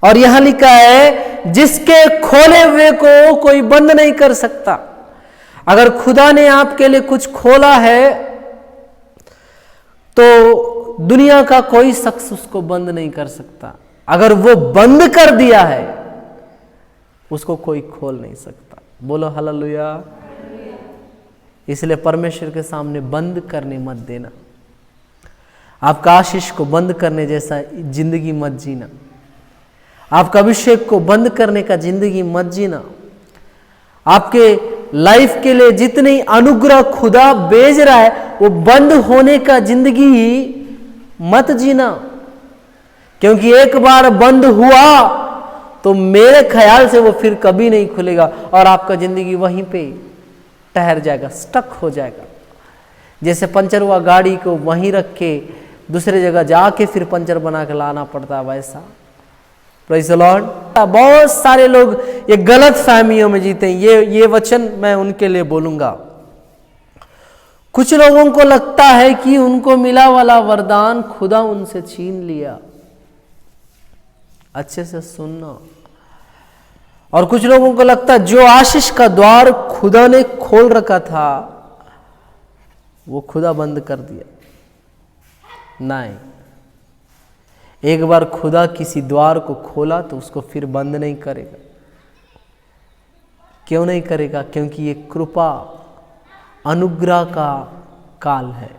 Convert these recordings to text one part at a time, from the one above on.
और यहां लिखा है जिसके खोले हुए को कोई बंद नहीं कर सकता। अगर खुदा ने आपके लिए कुछ खोला है तो दुनिया का कोई शख्स उसको बंद नहीं कर सकता। अगर वो बंद कर दिया है उसको कोई खोल नहीं सकता। बोलो हालेलुया। इसलिए परमेश्वर के सामने बंद करने मत देना। आपका आशीष को बंद करने जैसा जिंदगी मत जीना। आपका अभिषेक को बंद करने का जिंदगी मत जीना। आपके लाइफ के लिए जितनी अनुग्रह खुदा भेज रहा है वो बंद होने का जिंदगी मत जीना, क्योंकि एक बार बंद हुआ तो मेरे ख्याल से वो फिर कभी नहीं खुलेगा और आपका जिंदगी वहीं पे ठहर जाएगा, स्टक हो जाएगा। जैसे पंचर हुआ गाड़ी को वहीं रख के दूसरे जगह जाके फिर पंचर बना के लाना पड़ता, वैसा। Praise the Lord. बहुत सारे लोग ये गलत फहमियों में जीते हैं। ये वचन मैं उनके लिए बोलूंगा। कुछ लोगों को लगता है कि उनको मिला वाला वरदान खुदा उनसे छीन लिया। अच्छे से सुनना। और कुछ लोगों को लगता है जो आशीष का द्वार खुदा ने खोल रखा था वो खुदा बंद कर दिया। नहीं, एक बार खुदा किसी द्वार को खोला तो उसको फिर बंद नहीं करेगा। क्यों नहीं करेगा? क्योंकि ये कृपा अनुग्रह का काल है।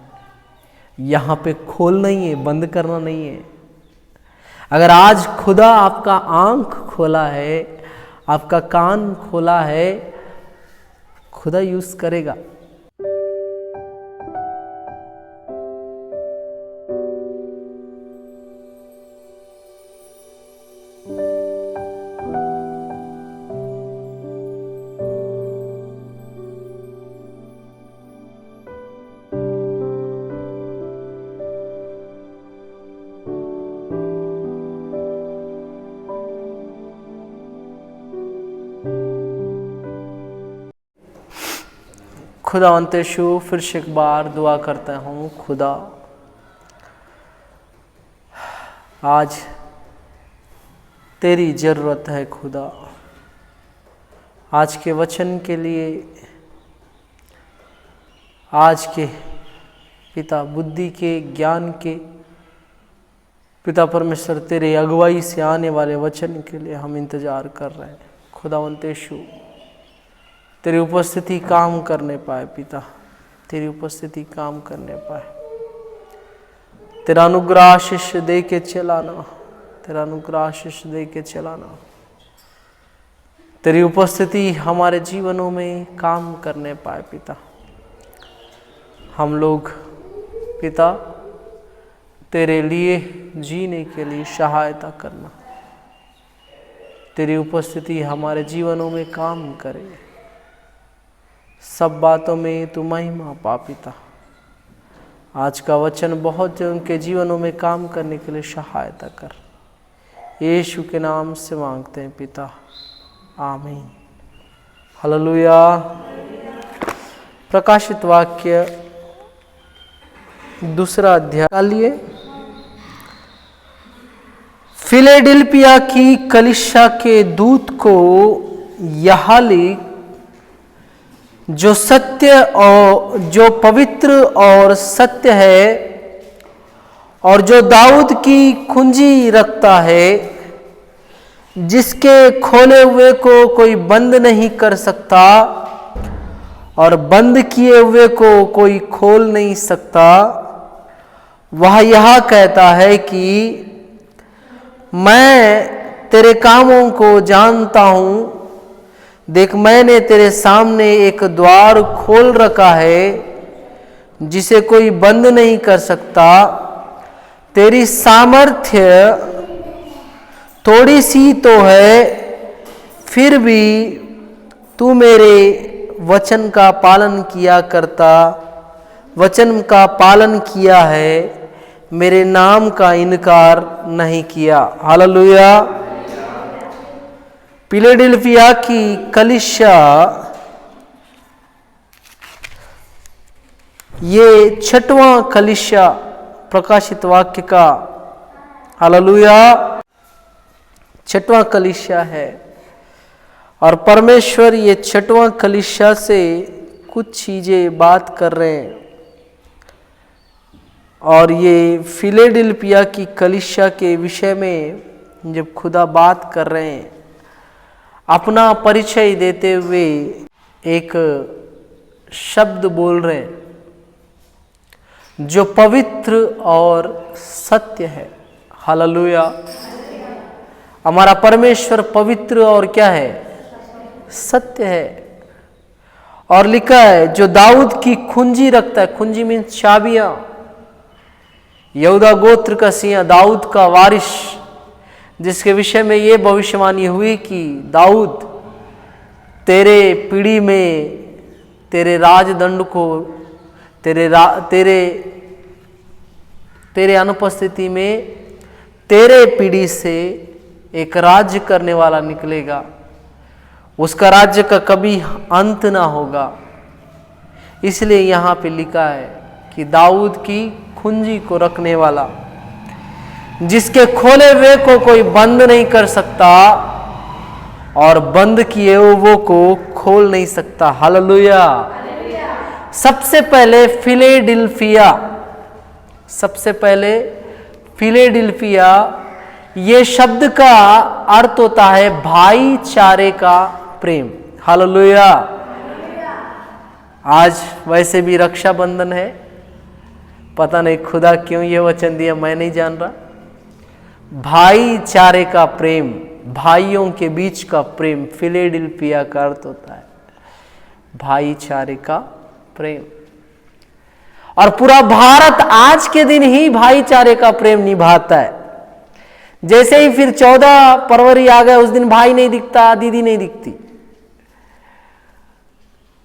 यहां पे खोल नहीं है, बंद करना नहीं है। अगर आज खुदा आपका आंख खोला है, आपका कान खोला है, खुदा यूज करेगा। खुदावंत यीशु, फिर से एक बार दुआ करता हूँ खुदा, आज तेरी ज़रूरत है खुदा। आज के वचन के लिए, आज के पिता बुद्धि के, ज्ञान के, पिता परमेश्वर तेरे अगुवाई से आने वाले वचन के लिए हम इंतज़ार कर रहे हैं। खुदावंत यीशु, तेरी उपस्थिति काम करने पाए पिता, तेरी उपस्थिति काम करने पाए। तेरा अनुग्रह आशीष दे के चलाना, तेरा अनुग्रह आशीष दे के चलाना। तेरी उपस्थिति हमारे जीवनों में काम करने पाए पिता। हम लोग पिता तेरे लिए जीने के लिए सहायता करना। तेरी उपस्थिति हमारे जीवनों में काम करे। सब बातों में तू महिमा पा पिता। आज का वचन बहुत जनों के जीवनों में काम करने के लिए सहायता कर। यीशु के नाम से मांगते हैं पिता, आमीन। हालेलुया। प्रकाशित वाक्य 2 अध्याय लिए फिलाडेल्फिया की कलीसिया के दूत को यह लिख, जो सत्य और जो पवित्र और सत्य है और जो दाऊद की कुंजी रखता है, जिसके खोले हुए को कोई बंद नहीं कर सकता और बंद किए हुए को कोई खोल नहीं सकता, वह यह कहता है कि मैं तेरे कामों को जानता हूँ। देख, मैंने तेरे सामने एक द्वार खोल रखा है जिसे कोई बंद नहीं कर सकता। तेरी सामर्थ्य थोड़ी सी तो है, फिर भी तू मेरे वचन का पालन किया करता, वचन का पालन किया है, मेरे नाम का इनकार नहीं किया। हालेलुया। फिलाडेल्फिया की कलीसिया, ये 6वां कलीसिया प्रकाशित वाक्य का। हालेलुया। छठवां कलीसिया है और परमेश्वर ये छठवां कलीसिया से कुछ चीजें बात कर रहे हैं। और ये फिलेडेल्फिया की कलीसिया के विषय में जब खुदा बात कर रहे हैं, अपना परिचय देते हुए एक शब्द बोल रहे हैं जो पवित्र और सत्य है। हालेलुया। हमारा परमेश्वर पवित्र और क्या है? सत्य है। और लिखा है जो दाऊद की कुंजी रखता है, कुंजी मीन्स चाबियां, यहूदा गोत्र का सिंह, दाऊद का वारिस, जिसके विषय में ये भविष्यवाणी हुई कि दाऊद तेरे पीढ़ी में तेरे राजदंड को तेरे अनुपस्थिति में तेरे पीढ़ी से एक राज्य करने वाला निकलेगा, उसका राज्य का कभी अंत ना होगा। इसलिए यहाँ पे लिखा है कि दाऊद की कुंजी को रखने वाला, जिसके खोले हुए को कोई बंद नहीं कर सकता और बंद किए हुए को खोल नहीं सकता। हालेलुया। सबसे पहले फिलेडेल्फिया, ये शब्द का अर्थ होता है भाईचारे का प्रेम। हालेलुया। आज वैसे भी रक्षाबंधन है, पता नहीं खुदा क्यों ये वचन दिया, मैं नहीं जान रहा। भाईचारे का प्रेम, भाइयों के बीच का प्रेम, फिलेडेल्फिया का अर्थ होता है भाईचारे का प्रेम। और पूरा भारत आज के दिन ही भाईचारे का प्रेम निभाता है। जैसे ही फिर 14 फरवरी आ गए, उस दिन भाई नहीं दिखता, दीदी नहीं दिखती।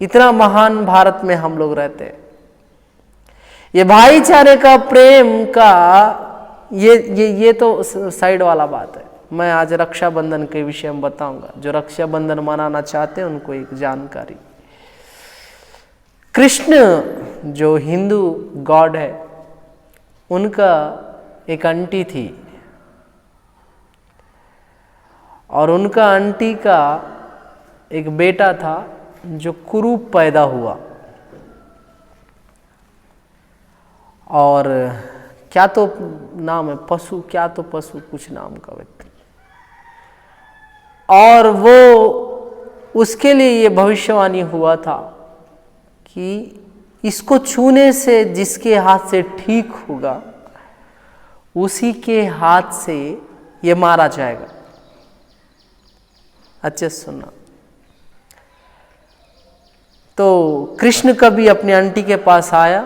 इतना महान भारत में हम लोग रहते हैं। ये भाईचारे का प्रेम का ये तो साइड वाला बात है। मैं आज रक्षाबंधन के विषय में बताऊंगा। जो रक्षाबंधन मनाना चाहते हैं उनको एक जानकारी। कृष्ण जो हिंदू गॉड है, उनका एक आंटी थी और उनका आंटी का एक बेटा था जो कुरूप पैदा हुआ। और क्या तो नाम है, पशु, क्या तो पशु कुछ नाम का व्यक्ति। और वो उसके लिए ये भविष्यवाणी हुआ था कि इसको छूने से जिसके हाथ से ठीक होगा उसी के हाथ से ये मारा जाएगा। अच्छे सुनना। तो कृष्ण कभी अपनी आंटी के पास आया।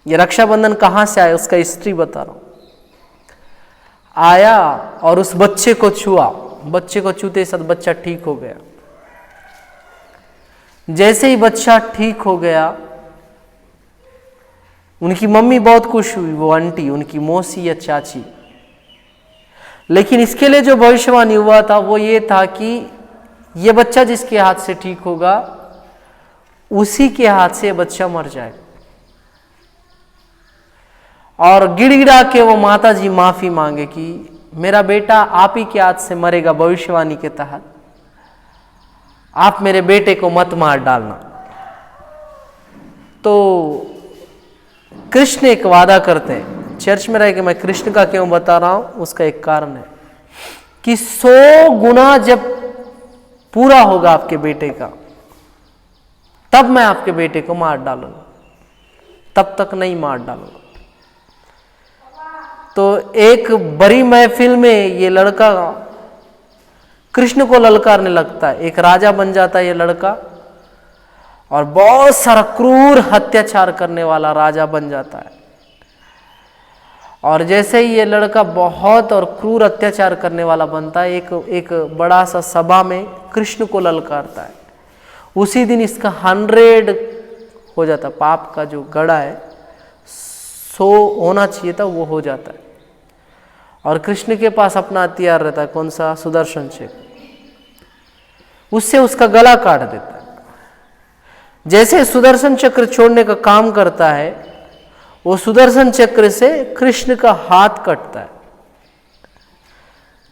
ये रक्षाबंधन कहाँ से आया उसका हिस्ट्री बता रहा हूं। आया और उस बच्चे को छुआ। बच्चे को छूते साथ बच्चा ठीक हो गया। जैसे ही बच्चा ठीक हो गया, उनकी मम्मी बहुत खुश हुई, वो आंटी, उनकी मौसी या चाची। लेकिन इसके लिए जो भविष्यवाणी हुआ था वो ये था कि ये बच्चा जिसके हाथ से ठीक होगा उसी के हाथ से बच्चा मर जाएगा। और गिड़गिड़ा के वो माता जी माफी मांगे कि मेरा बेटा आप ही के हाथ से मरेगा, भविष्यवाणी के तहत आप मेरे बेटे को मत मार डालना। तो कृष्ण एक वादा करते हैं। चर्च में रह के मैं कृष्ण का क्यों बता रहा हूं, उसका एक कारण है कि 100 गुना जब पूरा होगा आपके बेटे का, तब मैं आपके बेटे को मार डालूंगा, तब तक नहीं मार डालूंगा। तो एक बड़ी महफिल में ये लड़का कृष्ण को ललकारने लगता है। एक राजा बन जाता है ये लड़का और बहुत सारा क्रूर अत्याचार करने वाला राजा बन जाता है। और जैसे ही ये लड़का बहुत और क्रूर अत्याचार करने वाला बनता है, एक बड़ा सा सभा में कृष्ण को ललकारता है। उसी दिन इसका 100 हो जाता। पाप का जो गड़ा है 100 होना चाहिए था, वो हो जाता है। और कृष्ण के पास अपना हथियार रहता है, कौन सा? सुदर्शन चक्र। उससे उसका गला काट देता है। जैसे सुदर्शन चक्र छोड़ने का काम करता है, वो सुदर्शन चक्र से कृष्ण का हाथ कटता है।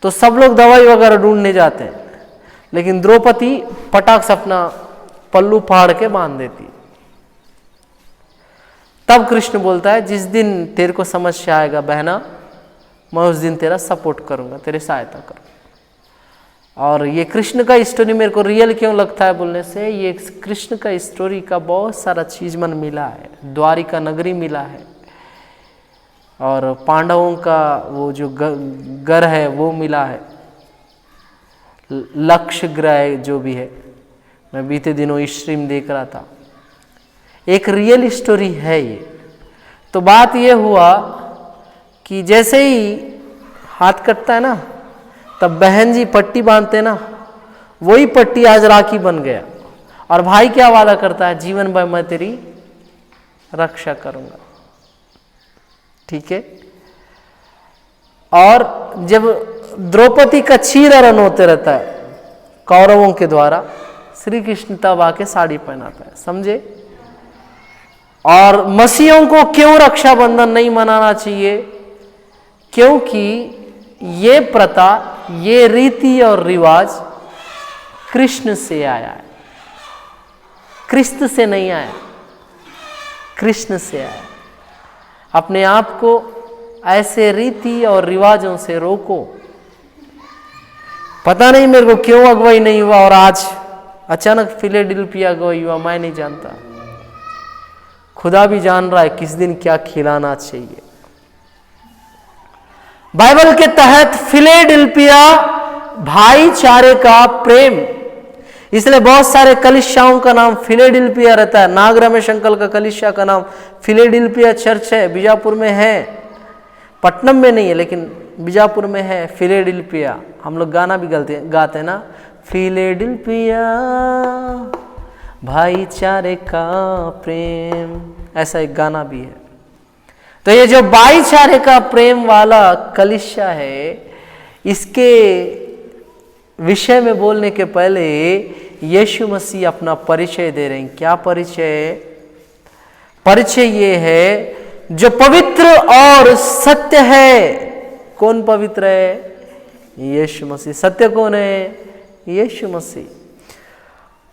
तो सब लोग दवाई वगैरह ढूंढने जाते हैं, लेकिन द्रौपदी पटाख से अपना पल्लू फाड़ के बांध देती। तब कृष्ण बोलता है जिस दिन तेरे को समस्या आएगा बहना, मैं उस दिन तेरा सपोर्ट करूंगा, तेरी सहायता करूंगा। और ये कृष्ण का स्टोरी मेरे को रियल क्यों लगता है बोलने से, ये कृष्ण का स्टोरी का बहुत सारा चीज मन मिला है। द्वारिका नगरी मिला है, और पांडवों का वो जो घर है वो मिला है, लक्ष्य ग्रह जो भी है। मैं बीते दिनों स्ट्रीम देख रहा था, एक रियल स्टोरी है ये। तो बात ये हुआ कि जैसे ही हाथ कटता है ना, तब बहन जी पट्टी बांधते ना, वही पट्टी आज राखी बन गया। और भाई क्या वादा करता है, जीवन भर मैं तेरी रक्षा करूंगा। ठीक है। और जब द्रौपदी का चीरहरण होते रहता है कौरवों के द्वारा, श्री कृष्ण तब आके साड़ी पहनाता है, समझे। और मसीहों को क्यों रक्षाबंधन नहीं मनाना चाहिए, क्योंकि ये प्रथा, ये रीति और रिवाज कृष्ण से आया है, कृष्ण से नहीं आया, कृष्ण से आया। अपने आप को ऐसे रीति और रिवाजों से रोको। पता नहीं मेरे को क्यों अगुवाई नहीं हुआ और आज अचानक फिलेडेल्फिया अगुवाई हुआ, मैं नहीं जानता। खुदा भी जान रहा है किस दिन क्या खिलाना चाहिए। बाइबल के तहत फिलेडेल्फिया भाईचारे का प्रेम, इसलिए बहुत सारे कलीसियाओं का नाम फिलेडेल्फिया रहता है। नाग रमेश अंकल का कलीसिया का नाम फिलेडेल्फिया चर्च है, बीजापुर में है, पटनम में नहीं है लेकिन बीजापुर में है फिलेडेल्फिया। हम लोग गाना भी गाते हैं ना, फिलेडेल्फिया भाईचारे का प्रेम, ऐसा एक गाना भी है। तो ये जो भाईचारे का प्रेम वाला कलीसिया है, इसके विषय में बोलने के पहले यीशु मसीह अपना परिचय दे रहे हैं। क्या परिचय? परिचय ये है जो पवित्र और सत्य है। कौन पवित्र है? यीशु मसीह। सत्य कौन है? यीशु मसीह।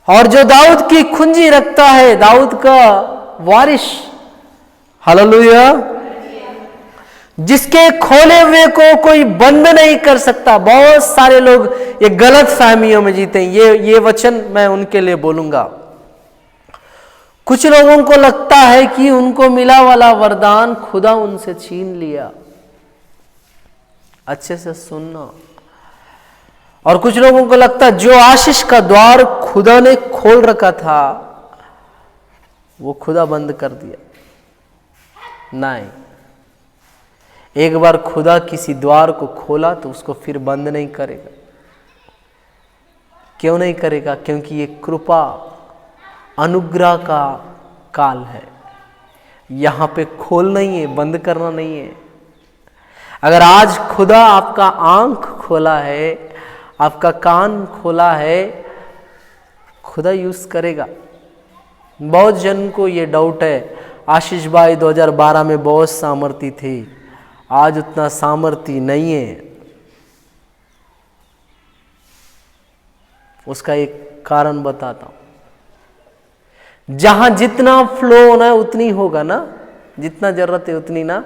और जो दाऊद की कुंजी रखता है, दाऊद का वारिस, हालेलुया, जिसके खोले हुए को कोई बंद नहीं कर सकता। बहुत सारे लोग ये गलत फहमियों में जीते हैं। ये वचन मैं उनके लिए बोलूंगा। कुछ लोगों को लगता है कि उनको मिला वाला वरदान खुदा उनसे छीन लिया। अच्छे से सुनना। और कुछ लोगों को लगता है जो आशीष का द्वार खुदा ने खोल रखा था वो खुदा बंद कर दिया। नहीं, एक बार खुदा किसी द्वार को खोला तो उसको फिर बंद नहीं करेगा। क्यों नहीं करेगा? क्योंकि ये कृपा अनुग्रह का काल है। यहां पे खोल नहीं है, बंद करना नहीं है। अगर आज खुदा आपका आंख खोला है, आपका कान खोला है, खुदा यूज करेगा। बहुत जन को ये डाउट है, आशीष भाई 2012 में बहुत सामर्थी थे, आज उतना सामर्थी नहीं है। उसका एक कारण बताता हूं। जहां जितना फ्लो होना है उतनी होगा ना, जितना जरूरत है उतनी ना।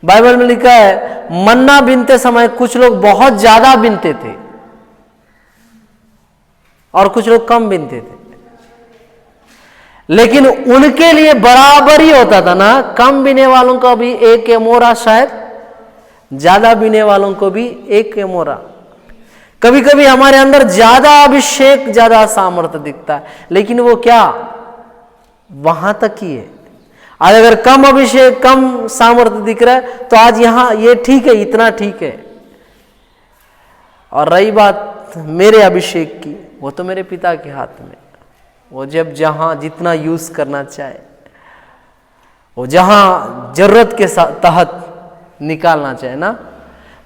बाइबल में लिखा है मन्ना बीनते समय कुछ लोग बहुत ज्यादा बीनते थे और कुछ लोग कम बीनते थे, लेकिन उनके लिए बराबर ही होता था ना। कम बीने वालों का भी एक एमोरा, शायद ज्यादा बीने वालों को भी एक एमोरा। कभी कभी हमारे अंदर ज्यादा अभिषेक, ज्यादा सामर्थ्य दिखता है, लेकिन वो क्या वहां तक ही है। आज अगर कम अभिषेक, कम सामर्थ्य दिख रहा है तो आज यहां ये ठीक है, इतना ठीक है। और रही बात मेरे अभिषेक की, वो तो मेरे पिता के हाथ में। वो जब जहां जितना यूज करना चाहे, वो जहां जरूरत के तहत निकालना चाहे ना।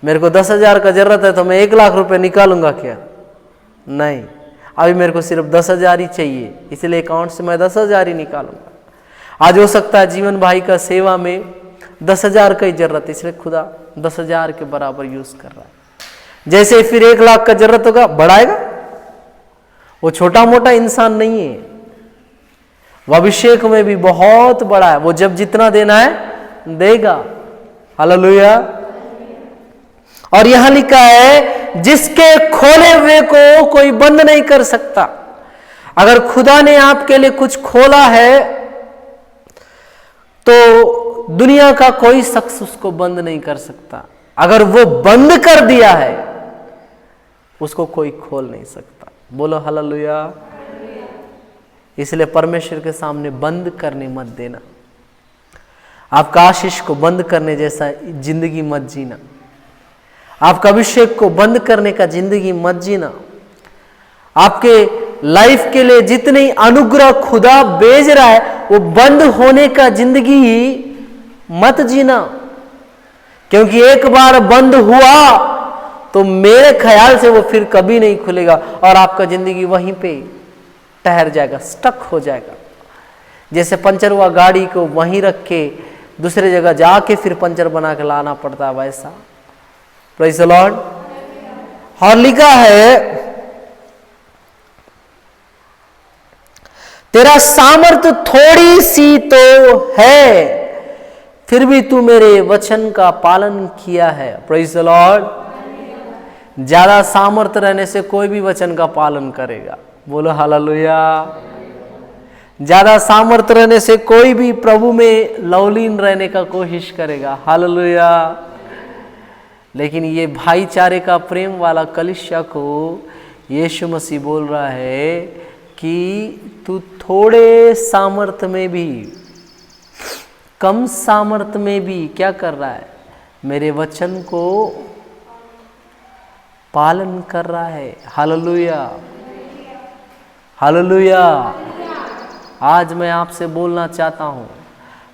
मेरे को 10,000 का जरूरत है तो मैं 1 लाख रुपए निकालूंगा क्या? नहीं, अभी मेरे को सिर्फ 10,000 ही चाहिए, इसलिए अकाउंट से मैं 10,000 ही निकालूंगा। आज हो सकता है जीवन भाई का सेवा में 10,000 का ही जरूरत है, इसलिए खुदा 10,000 के बराबर यूज कर रहा है। जैसे फिर 1 लाख का जरूरत होगा बढ़ाएगा। वो छोटा मोटा इंसान नहीं है, वो अभिषेक में भी बहुत बड़ा है। वो जब जितना देना है देगा। हालेलुया। और यहां लिखा है जिसके खोले हुए को कोई बंद नहीं कर सकता। अगर खुदा ने आपके लिए कुछ खोला है तो दुनिया का कोई शख्स उसको बंद नहीं कर सकता। अगर वो बंद कर दिया है उसको कोई खोल नहीं सकता। बोलो हालेलुया। इसलिए परमेश्वर के सामने बंद करने मत देना। आपका आशीष को बंद करने जैसा जिंदगी मत जीना। आपका अभिषेक को बंद करने का जिंदगी मत जीना। आपके लाइफ के लिए जितनी अनुग्रह खुदा भेज रहा है वो बंद होने का जिंदगी मत जीना। क्योंकि एक बार बंद हुआ तो मेरे ख्याल से वो फिर कभी नहीं खुलेगा और आपका जिंदगी वहीं पे ठहर जाएगा, स्टक हो जाएगा। जैसे पंचर हुआ गाड़ी को वहीं रख के दूसरे जगह जाके फिर पंचर बना के लाना पड़ता है, वैसा। Praise the Lord. और लिखा है तेरा सामर्थ्य थोड़ी सी तो है फिर भी तू मेरे वचन का पालन किया है। Praise the Lord. ज्यादा सामर्थ्य रहने से कोई भी वचन का पालन करेगा। बोलो हालेलुया। ज्यादा सामर्थ्य रहने से कोई भी प्रभु में लवलीन रहने का कोशिश करेगा। हालेलुया। लेकिन ये भाईचारे का प्रेम वाला कलीसिया को यीशु मसीह बोल रहा है कि तू थोड़े सामर्थ्य में भी, कम सामर्थ्य में भी क्या कर रहा है, मेरे वचन को पालन कर रहा है। हालेलुया। हालेलुया। आज मैं आपसे बोलना चाहता हूं,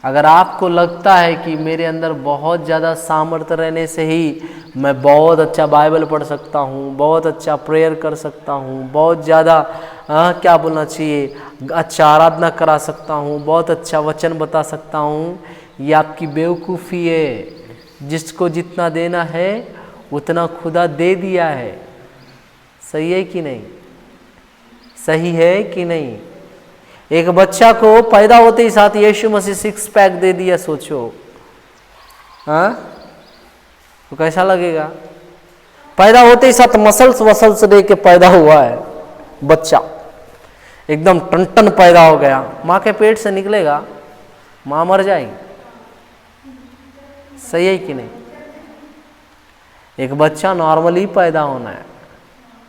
अगर आपको लगता है कि मेरे अंदर बहुत ज़्यादा सामर्थ्य रहने से ही मैं बहुत अच्छा बाइबल पढ़ सकता हूँ, बहुत अच्छा प्रेयर कर सकता हूँ, बहुत ज़्यादा क्या बोलना चाहिए, अच्छा आराधना करा सकता हूँ, बहुत अच्छा वचन बता सकता हूँ, ये आपकी बेवकूफ़ी है। जिसको जितना देना है उतना खुदा दे दिया है। सही है कि नहीं? सही है कि नहीं? एक बच्चा को पैदा होते ही साथ यीशु मसीह 6 पैक दे दिया, सोचो। हाँ, तो कैसा लगेगा? पैदा होते ही साथ मसल्स वसल्स दे के पैदा हुआ है बच्चा, एकदम टन पैदा हो गया। माँ के पेट से निकलेगा, माँ मर जाएगी। सही है कि नहीं? एक बच्चा नॉर्मली पैदा होना है,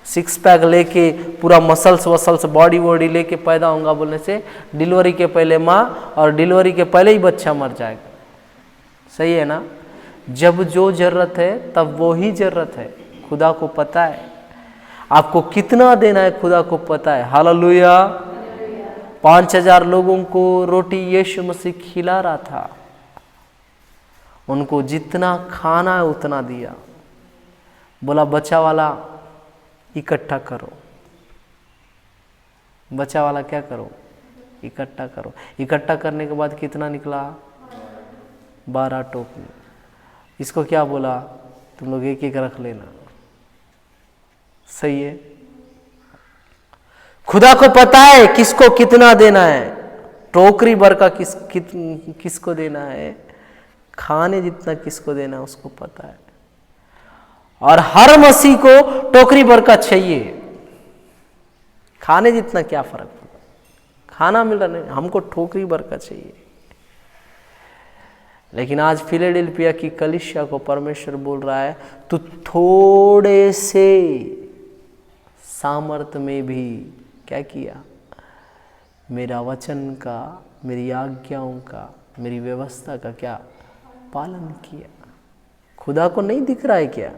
6 पैक लेके पूरा मसल्स वसल्स बॉडी वॉडी लेके पैदा होगा बोलने से डिलीवरी के पहले माँ और डिलीवरी के पहले ही बच्चा मर जाएगा। सही है ना? जब जो जरूरत है तब वो ही जरूरत है। खुदा को पता है आपको कितना देना है, खुदा को पता है। हालेलुया। 5000 लोगों को रोटी यीशु मसीह खिला रहा था, उनको जितना खाना है उतना दिया। बोला बचा वाला इकट्ठा करो। बचा वाला क्या करो? इकट्ठा करो। इकट्ठा करने के बाद कितना निकला? 12 टोकरी। इसको क्या बोला? तुम लोग एक एक रख लेना। सही है। खुदा को पता है किसको कितना देना है। टोकरी भर का किसको देना है, खाने जितना किसको देना है उसको पता है। और हर मसीह को टोकरी भर का चाहिए। खाने जितना क्या फर्क पड़ता, खाना मिल रहा नहीं, हमको टोकरी भर का चाहिए। लेकिन आज फिलाडेल्फिया की कलीसिया को परमेश्वर बोल रहा है तू थोड़े से सामर्थ्य में भी क्या किया, मेरा वचन का, मेरी आज्ञाओं का, मेरी व्यवस्था का क्या पालन किया। खुदा को नहीं दिख रहा है क्या?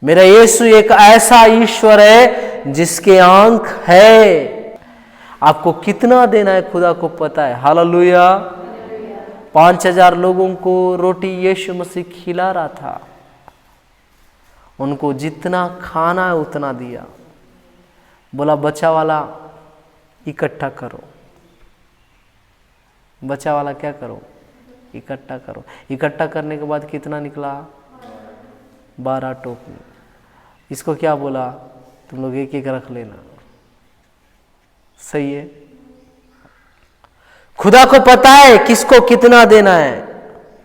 मेरा यीशु एक ऐसा ईश्वर है जिसके आंख है। आपको कितना देना है खुदा को पता है। हालेलुया। 5000 लोगों को रोटी यीशु मसीह खिला रहा था, उनको जितना खाना है उतना दिया। बोला बचा वाला इकट्ठा करो। बचा वाला क्या करो? इकट्ठा करो। इकट्ठा करने के बाद कितना निकला? 12 टोकरी। इसको क्या बोला, तुम लोग एक एक रख लेना, सही है। खुदा को पता है किसको कितना देना है,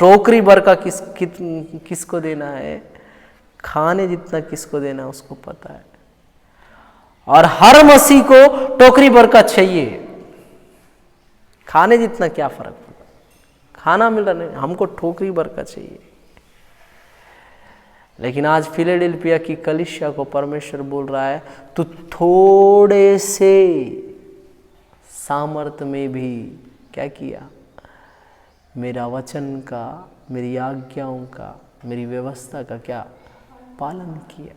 टोकरी भर का किसको देना है, खाने जितना किसको देना है उसको पता है। और हर मसीह को टोकरी भर का चाहिए, खाने जितना क्या फर्क पड़ता, खाना मिल रहा नहीं, हमको टोकरी भर का चाहिए। लेकिन आज फिलाडेल्फिया की कलीसिया को परमेश्वर बोल रहा है, तू थोड़े से सामर्थ में भी क्या किया, मेरा वचन का, मेरी आज्ञाओं का, मेरी व्यवस्था का क्या पालन किया।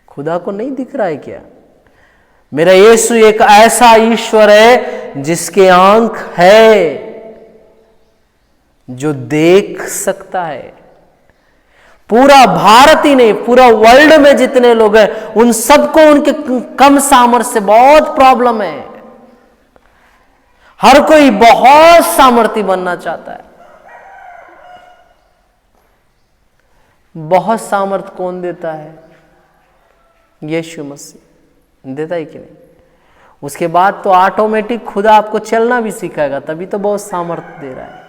खुदा को नहीं दिख रहा है क्या? मेरा यीशु एक ऐसा ईश्वर है जिसके आंख है, जो देख सकता है। पूरा भारत ही नहीं, पूरा वर्ल्ड में जितने लोग हैं उन सबको उनके कम सामर्थ्य से बहुत प्रॉब्लम है। हर कोई बहुत सामर्थ्य बनना चाहता है। बहुत सामर्थ्य कौन देता है? यीशु मसीह देता है कि नहीं? उसके बाद तो ऑटोमेटिक खुदा आपको चलना भी सिखाएगा, तभी तो बहुत सामर्थ्य दे रहा है।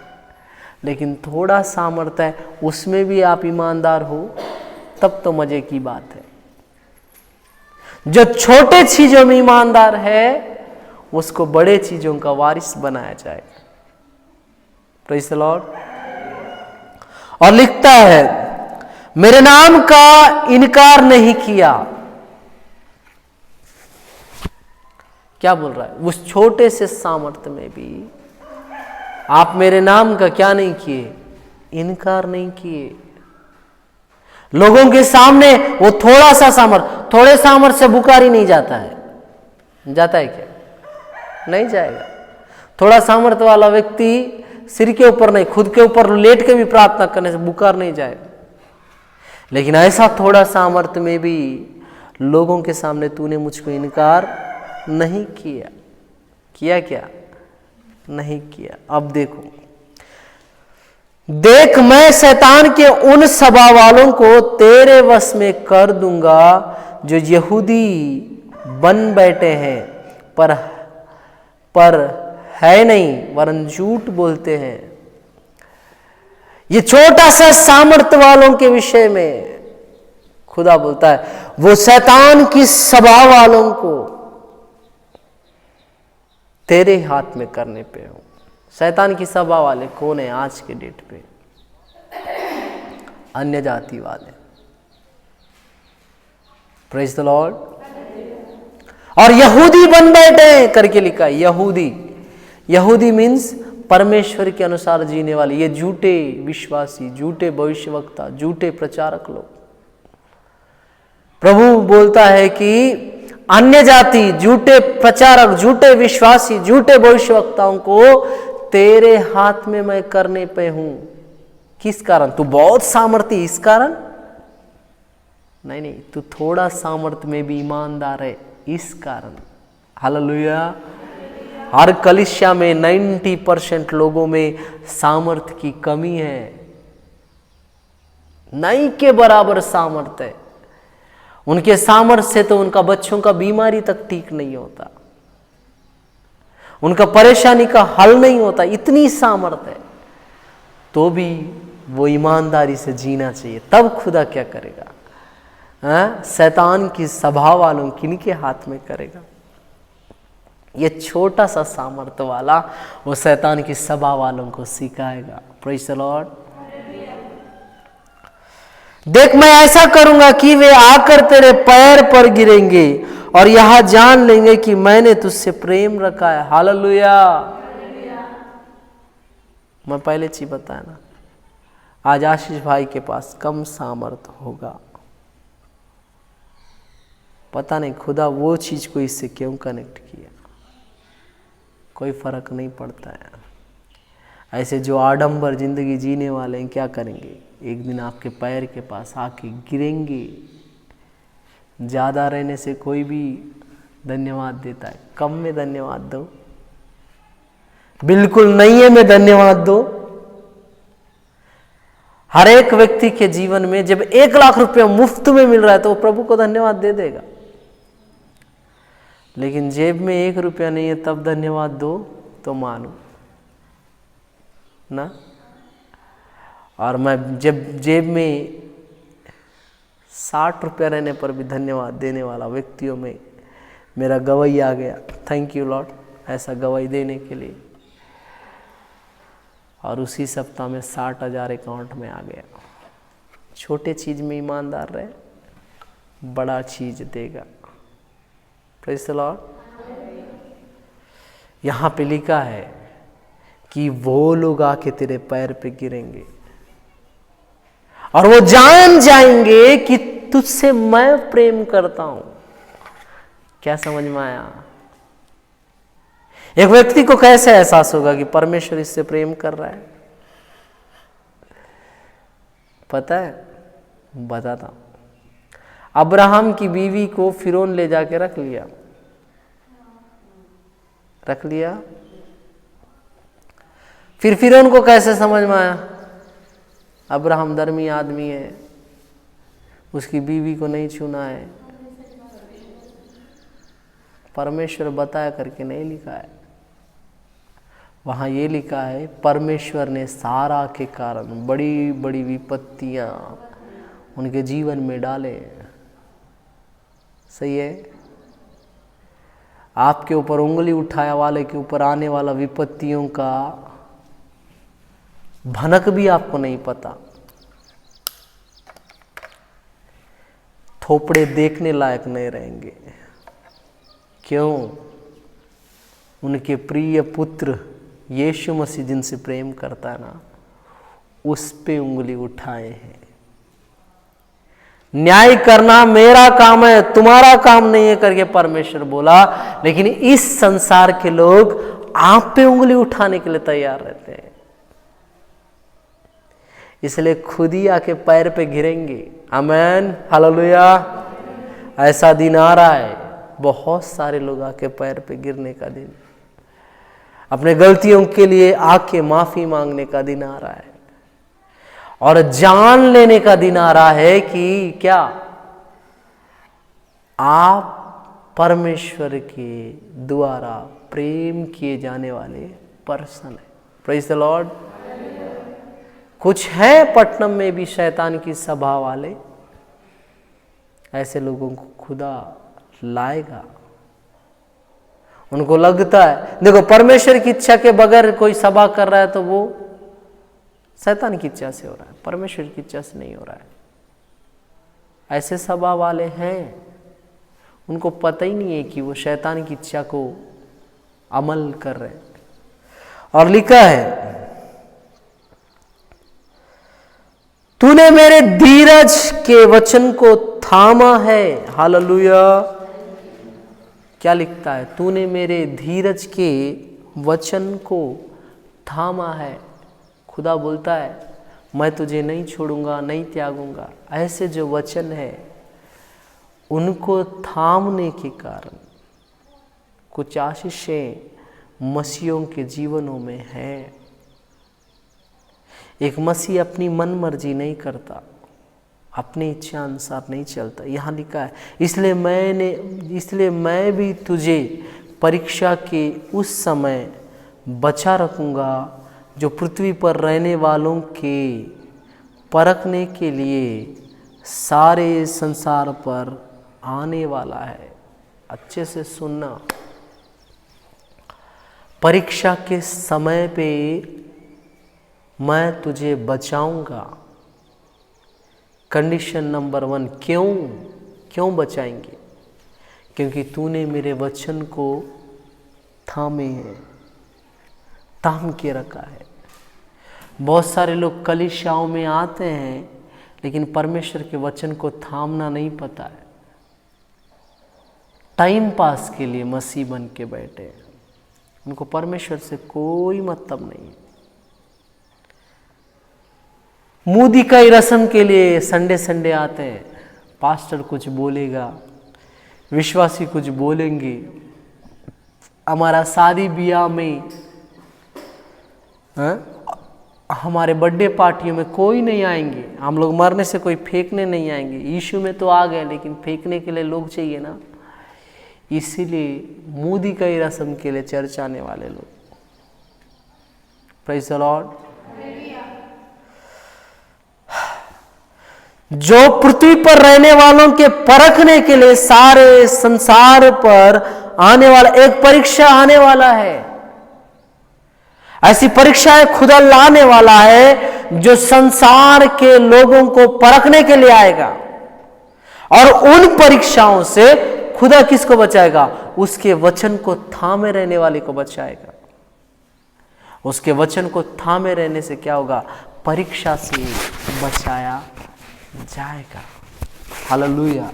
लेकिन थोड़ा सामर्थ्य है, उसमें भी आप ईमानदार हो तब तो मजे की बात है। जो छोटे चीजों में ईमानदार है उसको बड़े चीजों का वारिस बनाया जाएगा। Praise the Lord. और लिखता है, मेरे नाम का इनकार नहीं किया। क्या बोल रहा है? उस छोटे से सामर्थ्य में भी आप मेरे नाम का क्या नहीं किए, इनकार नहीं किए। लोगों के सामने वो थोड़ा सा सामर्थ्य, थोड़े सामर्थ्य से बुखारी नहीं जाता है, जाता है क्या? नहीं जाएगा। थोड़ा सामर्थ्य वाला व्यक्ति सिर के ऊपर नहीं, खुद के ऊपर लेट के भी प्रार्थना करने से बुखार नहीं जाएगा। लेकिन ऐसा थोड़ा सामर्थ्य में भी लोगों के सामने तूने मुझको इनकार नहीं किया। किया क्या? नहीं किया। अब देखो, देख मैं शैतान के उन सभा वालों को तेरे वश में कर दूंगा जो यहूदी बन बैठे हैं पर है नहीं, वरन झूठ बोलते हैं। ये छोटा सा सामर्थ्य वालों के विषय में खुदा बोलता है, वो शैतान की सभा वालों को तेरे हाथ में करने पे हो। शैतान की सभा वाले कौन है आज के डेट पे? अन्य जाति वाले। Praise the Lord. और यहूदी बन बैठे करके लिखा है, यहूदी। यहूदी मीन्स परमेश्वर के अनुसार जीने वाले। ये झूठे विश्वासी, झूठे भविष्यवक्ता, झूठे प्रचारक लोग। प्रभु बोलता है कि अन्य जाति, झूठे प्रचारक, झूठे विश्वासी, झूठे भविष्यवक्ताओं को तेरे हाथ में मैं करने पे हूं। किस कारण? तू बहुत सामर्थ्य, इस कारण नहीं, नहीं, तू थोड़ा सामर्थ्य में भी ईमानदार है, इस कारण। हालेलुया। हर कलीसिया में 90% लोगों में सामर्थ्य की कमी है, नहीं के बराबर सामर्थ्य है। उनके सामर्थ्य से तो उनका बच्चों का बीमारी तक ठीक नहीं होता, उनका परेशानी का हल नहीं होता, इतनी सामर्थ्य है। तो भी वो ईमानदारी से जीना चाहिए, तब खुदा क्या करेगा? शैतान की सभा वालों किनके हाथ में करेगा? ये छोटा सा सामर्थ्य वाला वो शैतान की सभा वालों को सिखाएगा। Praise the Lord. देख मैं ऐसा करूंगा कि वे आकर तेरे पैर पर गिरेंगे और यहां जान लेंगे कि मैंने तुझसे प्रेम रखा है। हालेलुया। मैं पहले चीज बताया ना, आज आशीष भाई के पास कम सामर्थ्य होगा, पता नहीं खुदा वो चीज को इससे क्यों कनेक्ट किया, कोई फर्क नहीं पड़ता है। ऐसे जो आडंबर जिंदगी जीने वाले हैं क्या करेंगे? एक दिन आपके पैर के पास आके गिरेंगे। ज़्यादा रहने से कोई भी धन्यवाद देता है, कम में धन्यवाद दो, बिल्कुल नहीं है में धन्यवाद दो। हर एक व्यक्ति के जीवन में जब 1,00,000 रुपया मुफ्त में मिल रहा है तो वो प्रभु को धन्यवाद दे देगा, लेकिन जेब में 1 रुपया नहीं है तब धन्यवाद दो तो मानो ना। और मैं जब जेब में 60 रुपया रहने पर भी धन्यवाद देने वाला व्यक्तियों में मेरा गवाही आ गया। थैंक यू लॉर्ड ऐसा गवाही देने के लिए। और उसी सप्ताह में 60,000 अकाउंट में आ गया। छोटे चीज में ईमानदार रहे, बड़ा चीज देगा। Praise the Lord. यहाँ पे लिखा है कि वो लोग आके तेरे पैर पे गिरेंगे और वो जान जाएंगे कि तुझसे मैं प्रेम करता हूं। क्या समझ में आया? एक व्यक्ति को कैसे एहसास होगा कि परमेश्वर इससे प्रेम कर रहा है? पता है, बताता हूं। अब्राहम की बीवी को फिरौन ले जाके रख लिया। फिर फिरौन को कैसे समझ में आया अब्राहम धर्मी आदमी है, उसकी बीवी को नहीं छूना है? परमेश्वर बताया करके नहीं लिखा है। वहां ये लिखा है परमेश्वर ने सारा के कारण बड़ी बड़ी विपत्तियां उनके जीवन में डाले। सही है? आपके ऊपर उंगली उठाया वाले के ऊपर आने वाला विपत्तियों का भनक भी आपको नहीं पता। थोपड़े देखने लायक नहीं रहेंगे। क्यों? उनके प्रिय पुत्र यीशु मसीह जिनसे प्रेम करता है ना, उस पे उंगली उठाए हैं। न्याय करना मेरा काम है, तुम्हारा काम नहीं है करके परमेश्वर बोला। लेकिन इस संसार के लोग आप पे उंगली उठाने के लिए तैयार रहते हैं। इसलिए खुद ही आके पैर पे गिरेंगे। आमेन, हालेलुया। ऐसा दिन आ रहा है, बहुत सारे लोग आके पैर पे गिरने का दिन, अपने गलतियों के लिए आके माफी मांगने का दिन आ रहा है और जान लेने का दिन आ रहा है कि क्या आप परमेश्वर के द्वारा प्रेम किए जाने वाले पर्सन है। Praise the Lord. कुछ है पटनम में भी शैतान की सभा वाले, ऐसे लोगों को खुदा लाएगा। उनको लगता है, देखो परमेश्वर की इच्छा के बगैर कोई सभा कर रहा है तो वो शैतान की इच्छा से हो रहा है, परमेश्वर की इच्छा से नहीं हो रहा है। ऐसे सभा वाले हैं, उनको पता ही नहीं है कि वो शैतान की इच्छा को अमल कर रहे हैं। और लिखा है तूने मेरे धीरज के वचन को थामा है। हालेलुया। क्या लिखता है? तूने मेरे धीरज के वचन को थामा है। खुदा बोलता है मैं तुझे नहीं छोड़ूंगा, नहीं त्यागूंगा। ऐसे जो वचन है उनको थामने के कारण कुछ आशीषें मसीहों के जीवनों में हैं। एक मसीह अपनी मन मर्जी नहीं करता, अपनी इच्छा अनुसार नहीं चलता। यहाँ लिखा है इसलिए मैं भी तुझे परीक्षा के उस समय बचा रखूंगा जो पृथ्वी पर रहने वालों के परखने के लिए सारे संसार पर आने वाला है। अच्छे से सुनना, परीक्षा के समय पे मैं तुझे बचाऊंगा। कंडीशन नंबर 1, क्यों बचाएंगे? क्योंकि तूने मेरे वचन को थामे है, थाम के रखा है। बहुत सारे लोग कलीसियाओं में आते हैं लेकिन परमेश्वर के वचन को थामना नहीं पता है। टाइम पास के लिए मसीह बन के बैठे हैं, उनको परमेश्वर से कोई मतलब नहीं है। मुंह दिखाई रस्म के लिए संडे आते हैं, पास्टर कुछ बोलेगा, विश्वासी कुछ बोलेंगे। हमारा शादी ब्याह में हमारे बर्थडे पार्टियों में कोई नहीं आएंगे, हम लोग मरने से कोई फेंकने नहीं आएंगे। यीशु में तो आ गए, लेकिन फेंकने के लिए लोग चाहिए ना, इसीलिए मोदी का ही रस्म के लिए चर्च आने वाले लोग। Praise the Lord. जो पृथ्वी पर रहने वालों के परखने के लिए सारे संसार पर आने वाला एक परीक्षा आने वाला है। ऐसी परीक्षाएं खुदा लाने वाला है जो संसार के लोगों को परखने के लिए आएगा, और उन परीक्षाओं से खुदा किसको बचाएगा? उसके वचन को थामे रहने वाले को बचाएगा। उसके वचन को थामे रहने से क्या होगा? परीक्षा से बचाया जाएगा। हालेलुया।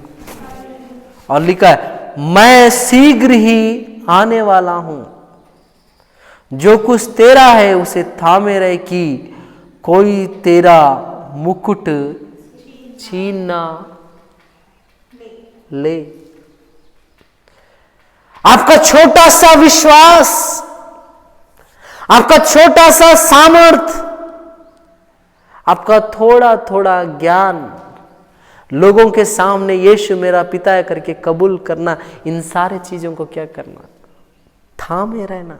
और लिखा है, मैं शीघ्र ही आने वाला हूं, जो कुछ तेरा है उसे थामे रहे कि कोई तेरा मुकुट छीन ना ले। आपका छोटा सा विश्वास, आपका छोटा सा सामर्थ, आपका थोड़ा थोड़ा ज्ञान लोगों के सामने यीशु मेरा पिता है करके कबूल करना, इन सारे चीजों को क्या करना? थामे रहना।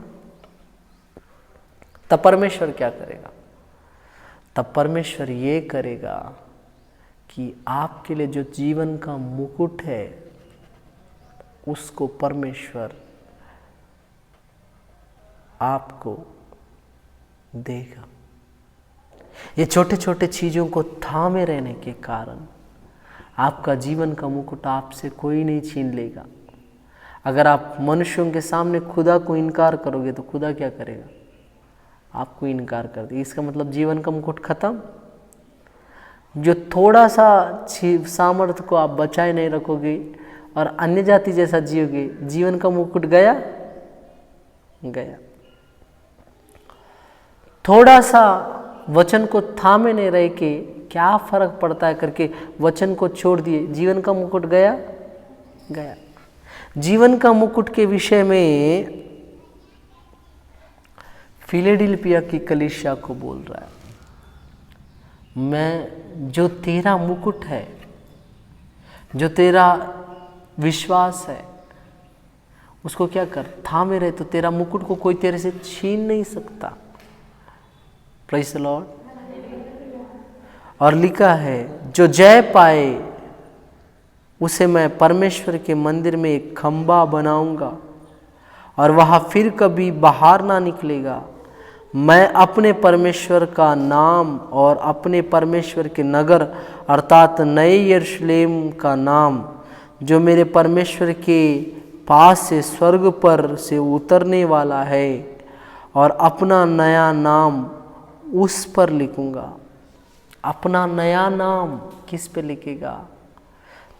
तब परमेश्वर क्या करेगा? तब परमेश्वर ये करेगा कि आपके लिए जो जीवन का मुकुट है उसको परमेश्वर आपको देगा। ये छोटे छोटे चीजों को थामे रहने के कारण आपका जीवन का मुकुट आपसे कोई नहीं छीन लेगा। अगर आप मनुष्यों के सामने खुदा को इनकार करोगे तो खुदा क्या करेगा? आपको इनकार कर दे। इसका मतलब जीवन का मुकुट खत्म। जो थोड़ा सा सामर्थ्य को आप बचाए नहीं रखोगे और अन्य जाति जैसा जियोगे, जीवन का मुकुट गया गया। थोड़ा सा वचन को थामे नहीं रह के क्या फर्क पड़ता है करके वचन को छोड़ दिए, जीवन का मुकुट गया गया। जीवन का मुकुट के विषय में फिलाडेल्फिया की कलीसिया को बोल रहा है, मैं जो तेरा मुकुट है, जो तेरा विश्वास है, उसको क्या कर? थामे रहे, तो तेरा मुकुट को कोई तेरे से छीन नहीं सकता। Praise the Lord. और लिखा है, जो जय पाए उसे मैं परमेश्वर के मंदिर में एक खंबा बनाऊंगा और वहां फिर कभी बाहर ना निकलेगा। मैं अपने परमेश्वर का नाम और अपने परमेश्वर के नगर अर्थात नए यरूशलेम का नाम, जो मेरे परमेश्वर के पास से स्वर्ग पर से उतरने वाला है, और अपना नया नाम उस पर लिखूंगा। अपना नया नाम किस पे लिखेगा?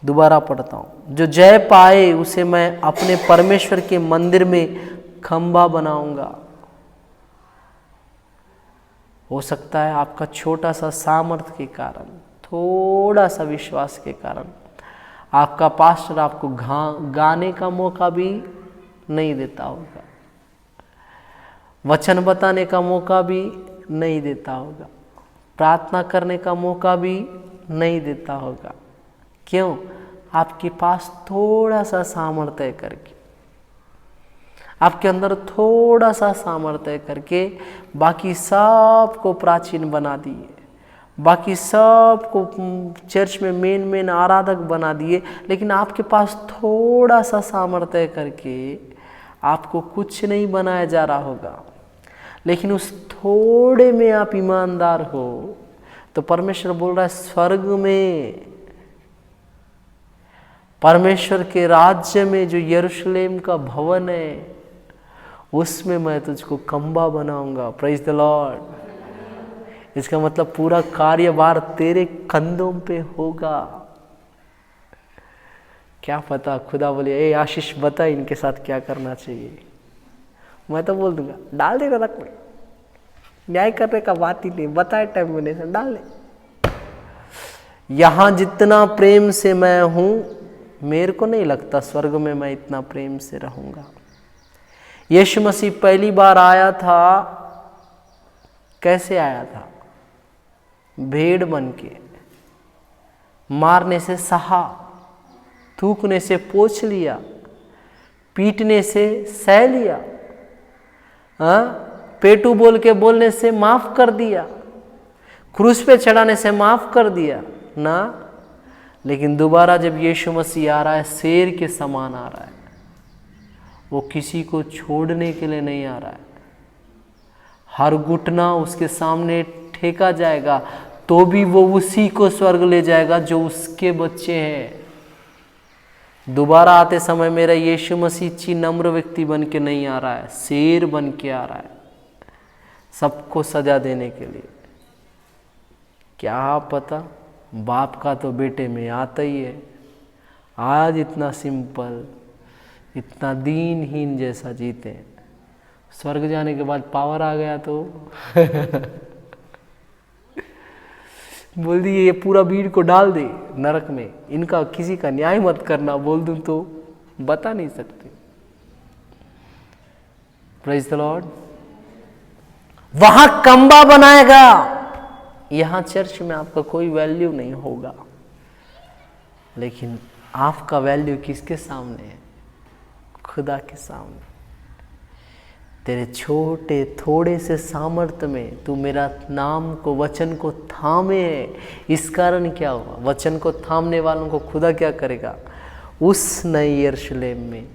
दोबारा पढ़ता हूँ, जो जय पाए उसे मैं अपने परमेश्वर के मंदिर में खंबा बनाऊंगा। हो सकता है आपका छोटा सा सामर्थ्य के कारण, थोड़ा सा विश्वास के कारण आपका पास्टर आपको गाने का मौका भी नहीं देता होगा, वचन बताने का मौका भी नहीं देता होगा, प्रार्थना करने का मौका भी नहीं देता होगा। क्यों? आपके पास थोड़ा सा सामर्थ्य करके, आपके अंदर थोड़ा सा सामर्थ्य करके बाकी सबको प्राचीन बना दिए, बाकी सबको चर्च में मेन आराधक बना दिए, लेकिन आपके पास थोड़ा सा सामर्थ्य करके आपको कुछ नहीं बनाया जा रहा होगा। लेकिन उस थोड़े में आप ईमानदार हो तो परमेश्वर बोल रहा है, स्वर्ग में परमेश्वर के राज्य में जो यरूशलेम का भवन है उसमें मैं तुझको खंबा बनाऊंगा। Praise the Lord. इसका मतलब पूरा कार्यभार तेरे कंधों पे होगा। क्या पता खुदा बोले, ए आशीष बता इनके साथ क्या करना चाहिए। मैं तो बोल दूंगा डाल देगा रख में, न्याय करने का बात ही नहीं, बताए टर्मिनेशन डाल दे। यहां जितना प्रेम से मैं हूं, मेरे को नहीं लगता स्वर्ग में मैं इतना प्रेम से रहूंगा। यीशु मसीह पहली बार आया था कैसे आया था? भेड़ बन के, मारने से सहा, थूकने से पोंछ लिया, पीटने से सह लिया, पेटू बोल के बोलने से माफ कर दिया, क्रूस पे चढ़ाने से माफ कर दिया ना। लेकिन दोबारा जब यीशु मसीह आ रहा है, शेर के समान आ रहा है। वो किसी को छोड़ने के लिए नहीं आ रहा है। हर घुटना उसके सामने ठेका जाएगा, तो भी वो उसी को स्वर्ग ले जाएगा जो उसके बच्चे हैं। दोबारा आते समय मेरा यीशु मसीह नम्र व्यक्ति बन के नहीं आ रहा है, शेर बन के आ रहा है, सबको सजा देने के लिए। क्या पता, बाप का तो बेटे में आता ही है। आज इतना सिंपल, इतना दीनहीन जैसा जीते हैं, स्वर्ग जाने के बाद पावर आ गया तो बोल दिए ये पूरा भीड़ को डाल दे नरक में, इनका किसी का न्याय मत करना, बोल दूं तो बता नहीं सकते। Praise the Lord. वहां कंबा बनाएगा, यहां चर्च में आपका कोई वैल्यू नहीं होगा। लेकिन आपका वैल्यू किसके सामने है? खुदा के सामने। तेरे छोटे थोड़े से सामर्थ्य में तू मेरा नाम को, वचन को थामे है। इस कारण क्या हुआ? वचन को थामने वालों को खुदा क्या करेगा? उस नए यरूशलेम में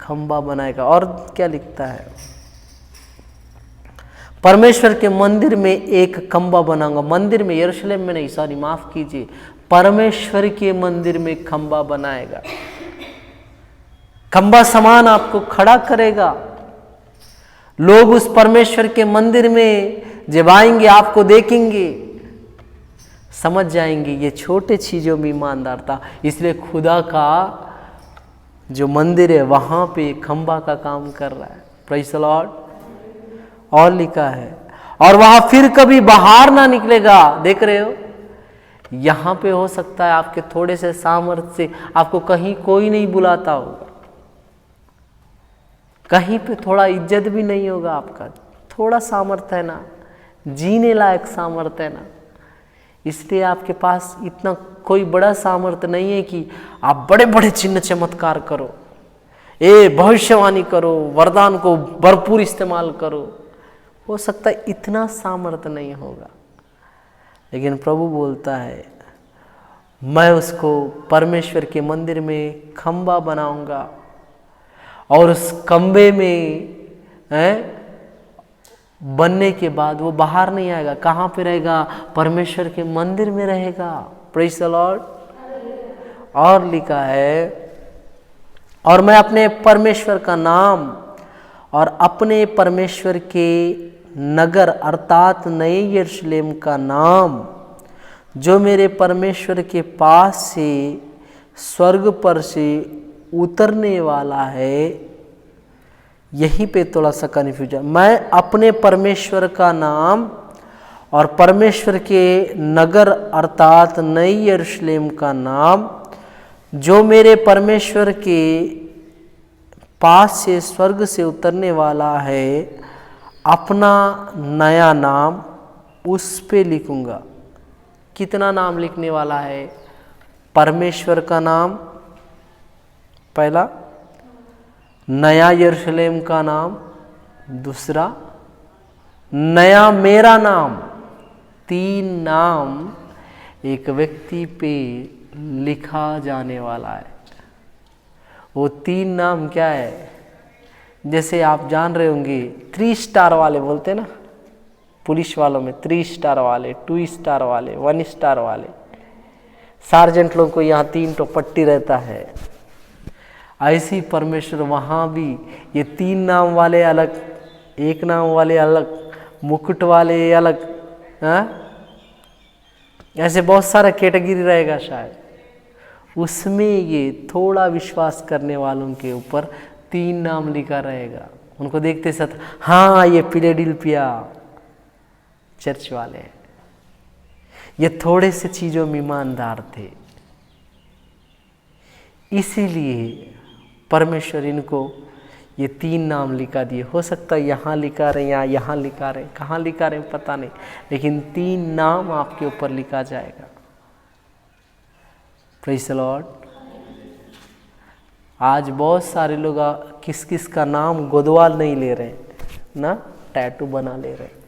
खंबा बनाएगा। और क्या लिखता है? परमेश्वर के मंदिर में एक खंबा बनाऊंगा। मंदिर में, यरूशलेम में नहीं, सॉरी माफ कीजिए, परमेश्वर के मंदिर में खंबा बनाएगा। खंबा समान आपको खड़ा करेगा। लोग उस परमेश्वर के मंदिर में जब आएंगे, आपको देखेंगे, समझ जाएंगे ये छोटे चीजों में ईमानदार था। इसलिए खुदा का जो मंदिर है वहां पे खंबा का काम कर रहा है। Praise the Lord. और लिखा है, और वहां फिर कभी बाहर ना निकलेगा। देख रहे हो, यहां पे हो सकता है आपके थोड़े से सामर्थ्य से आपको कहीं कोई नहीं बुलाता होगा, कहीं पे थोड़ा इज्जत भी नहीं होगा आपका। थोड़ा सामर्थ्य है ना, जीने लायक सामर्थ्य है ना, इसलिए आपके पास इतना कोई बड़ा सामर्थ्य नहीं है कि आप बड़े बड़े चिन्ह चमत्कार करो, भविष्यवाणी करो, वरदान को भरपूर इस्तेमाल करो। हो सकता है इतना सामर्थ्य नहीं होगा, लेकिन प्रभु बोलता है मैं उसको परमेश्वर के मंदिर में खंबा बनाऊंगा, और उस खंबे में बनने के बाद वो बाहर नहीं आएगा। कहाँ पे रहेगा? परमेश्वर के मंदिर में रहेगा। Praise the Lord. और लिखा है, और मैं अपने परमेश्वर का नाम और अपने परमेश्वर के नगर अर्थात नए यरूशलेम का नाम, जो मेरे परमेश्वर के पास से स्वर्ग पर से उतरने वाला है। यहीं पे थोड़ा सा कन्फ्यूजन। मैं अपने परमेश्वर का नाम और परमेश्वर के नगर अर्थात नई यरूशलेम का नाम, जो मेरे परमेश्वर के पास से स्वर्ग से उतरने वाला है, अपना नया नाम उस पे लिखूंगा। कितना नाम लिखने वाला है? परमेश्वर का नाम पहला, नया यरूशलेम का नाम दूसरा, नया मेरा नाम। 3 नाम एक व्यक्ति पे लिखा जाने वाला है। वो 3 नाम क्या है? जैसे आप जान रहे होंगे 3 स्टार वाले बोलते हैं ना, पुलिस वालों में 3 स्टार वाले, 2 स्टार वाले, 1 स्टार वाले। सार्जेंट लोग को यहाँ 3 तो पट्टी रहता है। ऐसी परमेश्वर वहाँ भी ये 3 नाम वाले अलग, 1 नाम वाले अलग, मुकुट वाले अलग, ऐसे बहुत सारा कैटेगरी रहेगा शायद। उसमें ये थोड़ा विश्वास करने वालों के ऊपर 3 नाम लिखा रहेगा। उनको देखते साथ, हाँ ये फिलाडेल्फिया चर्च वाले हैं, ये थोड़े से चीजों में ईमानदार थे, इसीलिए परमेश्वर इनको ये 3 नाम लिखा दिए। हो सकता है यहाँ लिखा रहे या यहाँ लिखा रहे, कहाँ लिखा रहे पता नहीं, लेकिन 3 नाम आपके ऊपर लिखा जाएगा। Praise the Lord. आज बहुत सारे लोग किस किस का नाम गोदवाल नहीं ले रहे ना, टैटू बना ले रहे।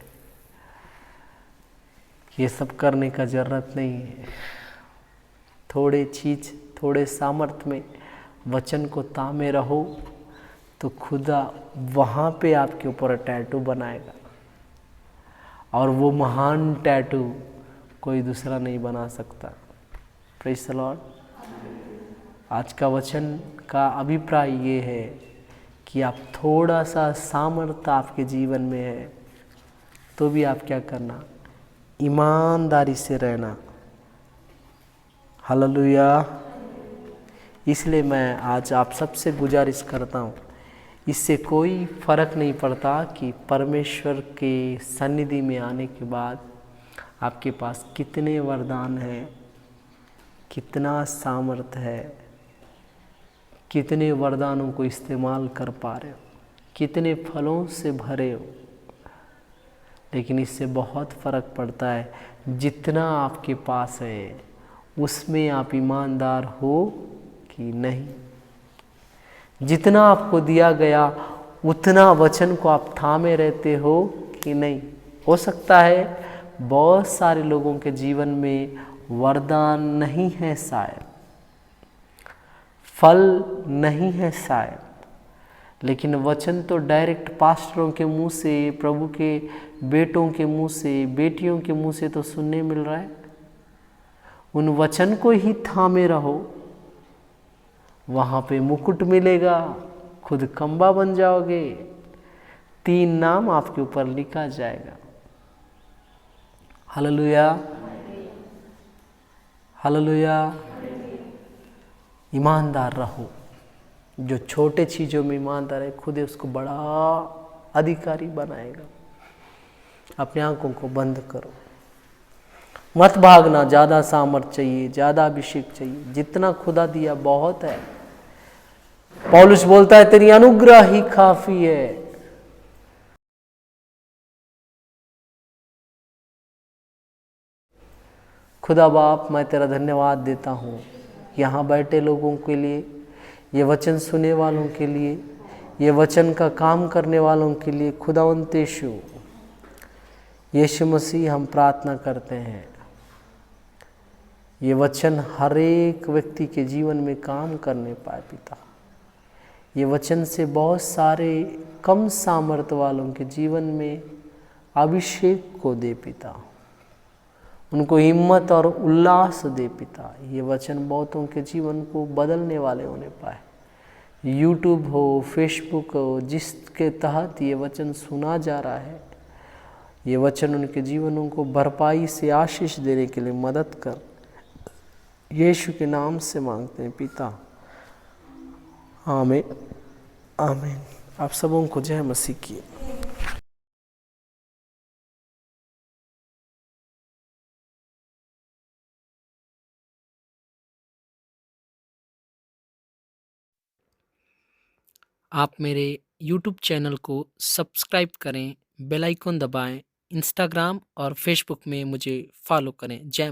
ये सब करने का जरूरत नहीं है। थोड़े चीज, थोड़े सामर्थ्य में वचन को तामे रहो तो खुदा वहाँ पे आपके ऊपर टैटू बनाएगा, और वो महान टैटू कोई दूसरा नहीं बना सकता। Praise the Lord. आज का वचन का अभिप्राय ये है कि आप थोड़ा सा सामर्थ्य आपके जीवन में है तो भी आप क्या करना, ईमानदारी से रहना। हालेलुया। इसलिए मैं आज आप सबसे गुजारिश करता हूँ, इससे कोई फर्क नहीं पड़ता कि परमेश्वर के सन्निधि में आने के बाद आपके पास कितने वरदान हैं, कितना सामर्थ्य है, कितने वरदानों को इस्तेमाल कर पा रहे हो, कितने फलों से भरे हो। लेकिन इससे बहुत फ़र्क पड़ता है जितना आपके पास है उसमें आप ईमानदार हो कि नहीं। जितना आपको दिया गया उतना वचन को आप थामे रहते हो कि नहीं। हो सकता है बहुत सारे लोगों के जीवन में वरदान नहीं है, शायद फल नहीं है शायद, लेकिन वचन तो डायरेक्ट पास्टरों के मुंह से, प्रभु के बेटों के मुंह से, बेटियों के मुंह से तो सुनने मिल रहा है। उन वचन को ही थामे रहो, वहाँ पे मुकुट मिलेगा, खुद खंबा बन जाओगे, 3 नाम आपके ऊपर लिखा जाएगा। Hallelujah, hallelujah. ईमानदार रहो। जो छोटे चीज़ों में ईमानदार है खुद उसको बड़ा अधिकारी बनाएगा। अपने आंखों को बंद करो, मत भागना। ज़्यादा सामर्थ चाहिए, ज़्यादा अभिषेक चाहिए, जितना खुदा दिया बहुत है। पौलुस बोलता है तेरी अनुग्रह ही काफी है। खुदा बाप, मैं तेरा धन्यवाद देता हूँ यहाँ बैठे लोगों के लिए, ये वचन सुने वालों के लिए, ये वचन का काम करने वालों के लिए। खुदावंत यीशु मसीह हम प्रार्थना करते हैं ये वचन हर एक व्यक्ति के जीवन में काम करने पाए पिता। ये वचन से बहुत सारे कम सामर्थ्य वालों के जीवन में अभिषेक को दे पिता, उनको हिम्मत और उल्लास दे पिता। ये वचन बहुतों के जीवन को बदलने वाले होने पाए। यूट्यूब हो, फेसबुक हो, जिसके तहत ये वचन सुना जा रहा है, ये वचन उनके जीवनों को भरपाई से आशीष देने के लिए मदद कर। यीशु के नाम से मांगते हैं पिता, आमीन, आमीन। आप सबों को जय मसीह की। आप मेरे YouTube चैनल को सब्सक्राइब करें, बेल आइकन दबाएं, इंस्टाग्राम और फेसबुक में मुझे फॉलो करें। जय